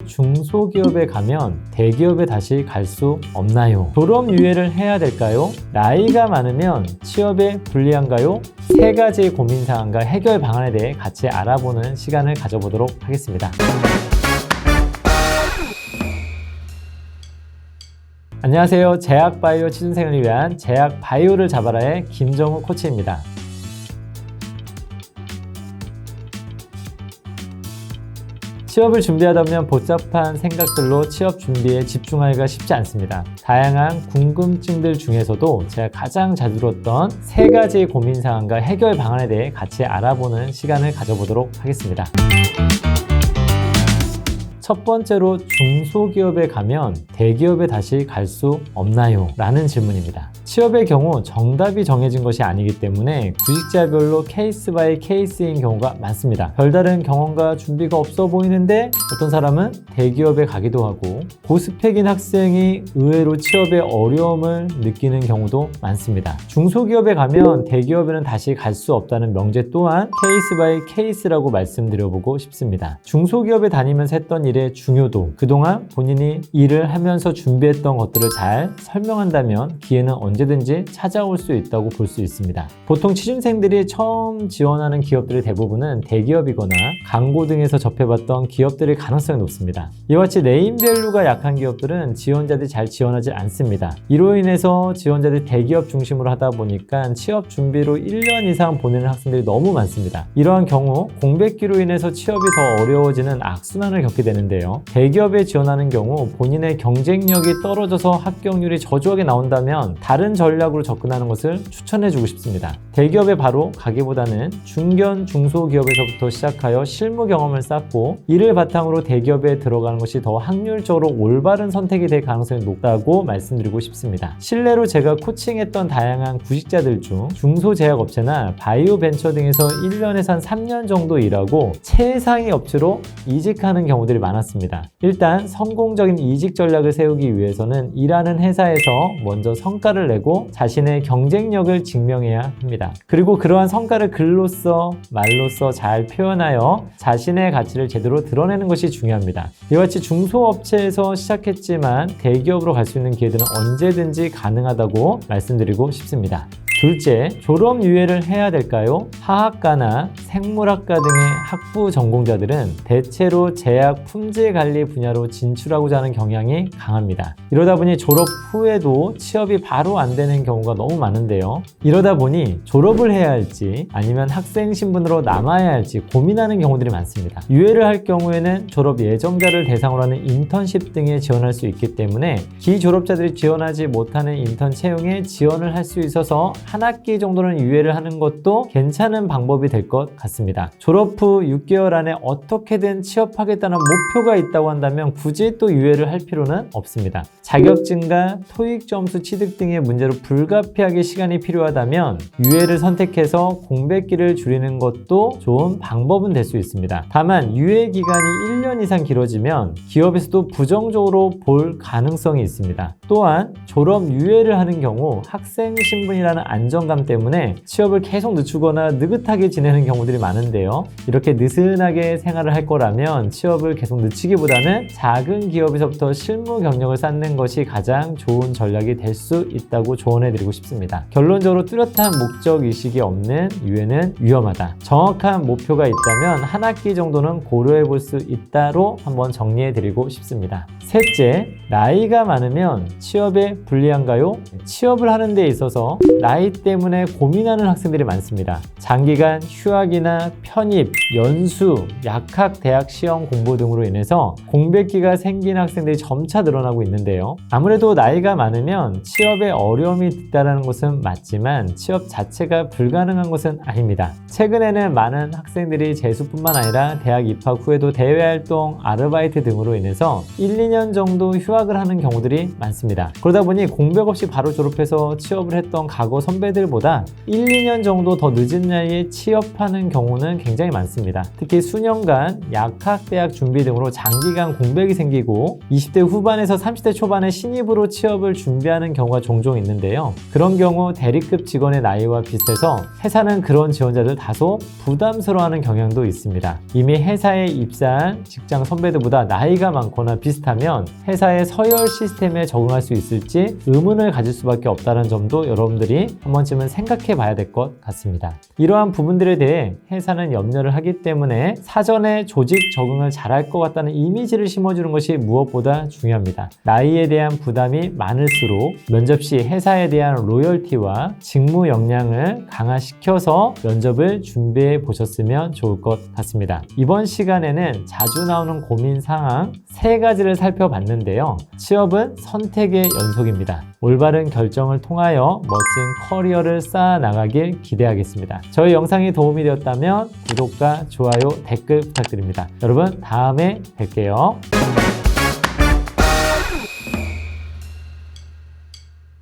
중소기업에 가면 대기업에 다시 갈 수 없나요? 졸업 유예를 해야 될까요? 나이가 많으면 취업에 불리한가요? 세 가지 고민사항과 해결 방안에 대해 같이 알아보는 시간을 가져보도록 하겠습니다. 안녕하세요. 제약바이오 취준생을 위한 제약바이오를 잡아라의 김정우 코치입니다. 취업을 준비하다 보면 복잡한 생각들로 취업 준비에 집중하기가 쉽지 않습니다. 다양한 궁금증들 중에서도 제가 가장 자주 들었던 세 가지 고민사항과 해결 방안에 대해 같이 알아보는 시간을 가져보도록 하겠습니다. 첫 번째로 중소기업에 가면 대기업에 다시 갈 수 없나요? 라는 질문입니다. 취업의 경우 정답이 정해진 것이 아니기 때문에 구직자별로 케이스 바이 케이스인 경우가 많습니다. 별다른 경험과 준비가 없어 보이는데 어떤 사람은 대기업에 가기도 하고 고스펙인 학생이 의외로 취업에 어려움을 느끼는 경우도 많습니다. 중소기업에 가면 대기업에는 다시 갈 수 없다는 명제 또한 케이스 바이 케이스라고 말씀드려보고 싶습니다. 중소기업에 다니면서 했던 일의 중요도, 그동안 본인이 일을 하면서 준비했던 것들을 잘 설명한다면 기회는 언제든지 찾아올 수 있다고 볼 수 있습니다. 보통 취준생들이 처음 지원하는 기업들의 대부분은 대기업이거나 광고 등에서 접해봤던 기업들일 가능성이 높습니다. 이와 같이 네임밸류가 약한 기업들은 지원자들이 잘 지원하지 않습니다. 이로 인해서 지원자들이 대기업 중심으로 하다 보니까 취업 준비로 1년 이상 보내는 학생들이 너무 많습니다. 이러한 경우 공백기로 인해서 취업이 더 어려워지는 악순환을 겪게 되는데요. 대기업에 지원하는 경우 본인의 경쟁력이 떨어져서 합격률이 저조하게 나온다면 다른 전략으로 접근하는 것을 추천해주고 싶습니다. 대기업에 바로 가기보다는 중견, 중소기업에서부터 시작하여 실무 경험을 쌓고 이를 바탕으로 대기업에 들어가는 것이 더 확률적으로 올바른 선택이 될 가능성이 높다고 말씀드리고 싶습니다. 실내로 제가 코칭했던 다양한 구직자들 중 중소제약업체나 바이오 벤처 등에서 1년에서 한 3년 정도 일하고 최상위 업체로 이직하는 경우들이 많았습니다. 일단 성공적인 이직 전략을 세우기 위해서는 일하는 회사에서 먼저 성과를 내고 자신의 경쟁력을 증명해야 합니다. 그리고 그러한 성과를 글로써 말로써 잘 표현하여 자신의 가치를 제대로 드러내는 것이 중요합니다. 이와 같이 중소업체에서 시작했지만 대기업으로 갈 수 있는 기회들은 언제든지 가능하다고 말씀드리고 싶습니다. 둘째, 졸업 유예를 해야 될까요? 화학과나 생물학과 등의 학부 전공자들은 대체로 제약 품질 관리 분야로 진출하고자 하는 경향이 강합니다. 이러다 보니 졸업 후에도 취업이 바로 안 되는 경우가 너무 많은데요. 이러다 보니 졸업을 해야 할지 아니면 학생 신분으로 남아야 할지 고민하는 경우들이 많습니다. 유예를 할 경우에는 졸업 예정자를 대상으로 하는 인턴십 등에 지원할 수 있기 때문에 기졸업자들이 지원하지 못하는 인턴 채용에 지원을 할 수 있어서 한 학기 정도는 유예를 하는 것도 괜찮은 방법이 될 것 같습니다. 졸업 후 6개월 안에 어떻게든 취업하겠다는 목표가 있다고 한다면 굳이 또 유예를 할 필요는 없습니다. 자격증과 토익 점수 취득 등의 문제로 불가피하게 시간이 필요하다면 유예를 선택해서 공백기를 줄이는 것도 좋은 방법은 될 수 있습니다. 다만 유예 기간이 1년 이상 길어지면 기업에서도 부정적으로 볼 가능성이 있습니다. 또한 졸업 유예를 하는 경우 학생 신분이라는 안정감 때문에 취업을 계속 늦추거나 느긋하게 지내는 경우들이 많은데요. 이렇게 느슨하게 생활을 할 거라면 취업을 계속 늦추기보다는 작은 기업에서부터 실무 경력을 쌓는 것이 가장 좋은 전략이 될 수 있다고 조언해드리고 싶습니다. 결론적으로 뚜렷한 목적의식이 없는 유예는 위험하다. 정확한 목표가 있다면 한 학기 정도는 고려해 볼 수 있다로 한번 정리해드리고 싶습니다. 셋째, 나이가 많으면 취업에 불리한가요? 취업을 하는 데 있어서 나이 때문에 고민하는 학생들이 많습니다. 장기간 휴학이나 편입, 연수, 약학 대학 시험 공부 등으로 인해서 공백기가 생긴 학생들이 점차 늘어나고 있는데요. 아무래도 나이가 많으면 취업에 어려움이 있다는 것은 맞지만 취업 자체가 불가능한 것은 아닙니다. 최근에는 많은 학생들이 재수뿐만 아니라 대학 입학 후에도 대외활동, 아르바이트 등으로 인해서 1, 2년 정도 휴학을 하는 경우들이 많습니다. 그러다 보니 공백 없이 바로 졸업해서 취업을 했던 과거 선배 선배들보다 1, 2년 정도 더 늦은 나이에 취업하는 경우는 굉장히 많습니다. 특히 수년간 약학대학 준비 등으로 장기간 공백이 생기고 20대 후반에서 30대 초반에 신입으로 취업을 준비하는 경우가 종종 있는데요. 그런 경우 대리급 직원의 나이와 비슷해서 회사는 그런 지원자들 다소 부담스러워하는 경향도 있습니다. 이미 회사에 입사한 직장 선배들보다 나이가 많거나 비슷하면 회사의 서열 시스템에 적응할 수 있을지 의문을 가질 수밖에 없다는 점도 여러분들이 한 번쯤은 생각해 봐야 될 것 같습니다. 이러한 부분들에 대해 회사는 염려를 하기 때문에 사전에 조직 적응을 잘할 것 같다는 이미지를 심어주는 것이 무엇보다 중요합니다. 나이에 대한 부담이 많을수록 면접 시 회사에 대한 로열티와 직무 역량을 강화시켜서 면접을 준비해 보셨으면 좋을 것 같습니다. 이번 시간에는 자주 나오는 고민 사항 3가지를 살펴봤는데요. 취업은 선택의 연속입니다. 올바른 결정을 통하여 멋진 커리어를 쌓아 나가길 기대하겠습니다. 저희 영상이 도움이 되었다면 구독과 좋아요, 댓글 부탁드립니다. 여러분 다음에 뵐게요.